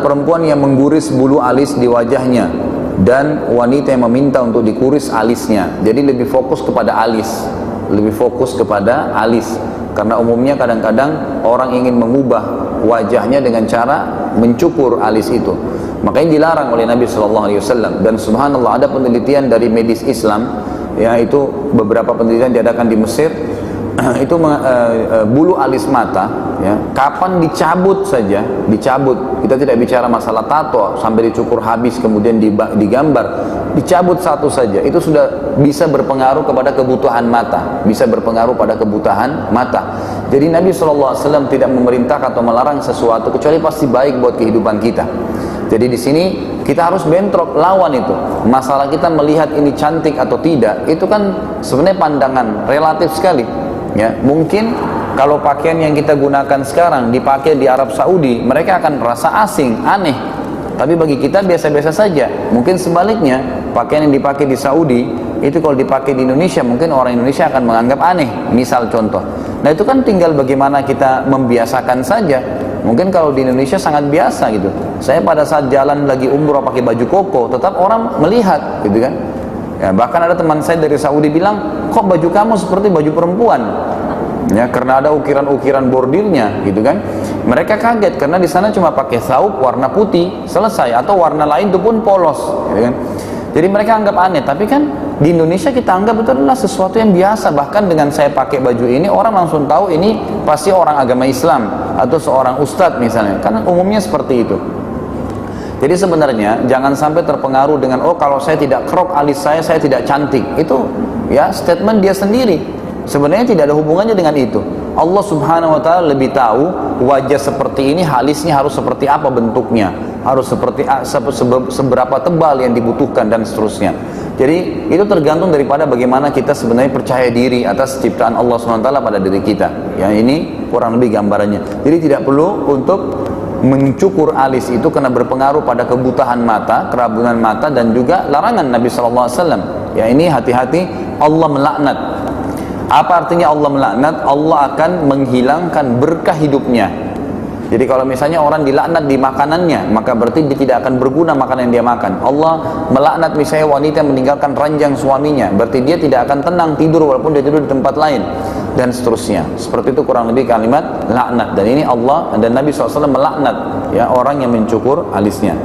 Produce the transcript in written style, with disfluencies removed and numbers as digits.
perempuan yang mengguris bulu alis di wajahnya dan wanita yang meminta untuk dikuris alisnya. Jadi lebih fokus kepada alis, karena umumnya kadang-kadang orang ingin mengubah wajahnya dengan cara mencukur alis itu, makanya dilarang oleh Nabi SAW. Dan subhanallah, ada penelitian dari medis Islam, yaitu beberapa penelitian diadakan di Mesir. Itu bulu alis mata, kapan dicabut saja, kita tidak bicara masalah tato sampai dicukur habis kemudian digambar, dicabut satu saja itu sudah bisa berpengaruh kepada kebutuhan mata, Jadi Nabi SAW tidak memerintah atau melarang sesuatu kecuali pasti baik buat kehidupan kita. Jadi di sini kita harus bentrok lawan itu. Masalah kita melihat ini cantik atau tidak, itu kan sebenarnya pandangan relatif sekali. Mungkin kalau pakaian yang kita gunakan sekarang dipakai di Arab Saudi, mereka akan merasa asing, aneh. Tapi bagi kita biasa-biasa saja. Mungkin sebaliknya, pakaian yang dipakai di Saudi itu kalau dipakai di Indonesia, mungkin orang Indonesia akan menganggap aneh. Misal contoh. Nah itu kan tinggal bagaimana kita membiasakan saja. Mungkin kalau di Indonesia sangat biasa gitu. Saya pada saat jalan lagi umroh pakai baju koko, tetap orang melihat, gitu kan. Bahkan ada teman saya dari Saudi bilang, kok baju kamu seperti baju perempuan? Karena ada ukiran-ukiran bordirnya, gitu kan. Mereka kaget karena di sana cuma pakai sauk warna putih, selesai, atau warna lain itu pun polos, gitu kan. Jadi mereka anggap aneh, tapi kan di Indonesia kita anggap itu adalah sesuatu yang biasa. Bahkan dengan saya pakai baju ini, orang langsung tahu ini pasti orang agama Islam atau seorang ustadz misalnya, karena umumnya seperti itu. Jadi sebenarnya jangan sampai terpengaruh dengan kalau saya tidak kerok alis saya tidak cantik. Itu statement dia sendiri. Sebenarnya tidak ada hubungannya dengan itu. Allah Subhanahu wa taala lebih tahu wajah seperti ini alisnya harus seperti apa bentuknya, harus seperti seberapa tebal yang dibutuhkan dan seterusnya. Jadi itu tergantung daripada bagaimana kita sebenarnya percaya diri atas ciptaan Allah Subhanahu wa taala pada diri kita. Ini kurang lebih gambarannya. Jadi tidak perlu untuk mencukur alis itu karena berpengaruh pada kebutuhan mata, kerabunan mata, dan juga larangan Nabi SAW. Ini hati-hati, Allah melaknat. Apa artinya Allah melaknat? Allah akan menghilangkan berkah hidupnya. Jadi kalau misalnya orang dilaknat di makanannya, maka berarti dia tidak akan berguna makanan yang dia makan. Allah melaknat misalnya wanita yang meninggalkan ranjang suaminya, berarti dia tidak akan tenang tidur walaupun dia tidur di tempat lain, dan seterusnya. Seperti itu kurang lebih kalimat laknat. Dan ini Allah dan Nabi SAW melaknat orang yang mencukur alisnya.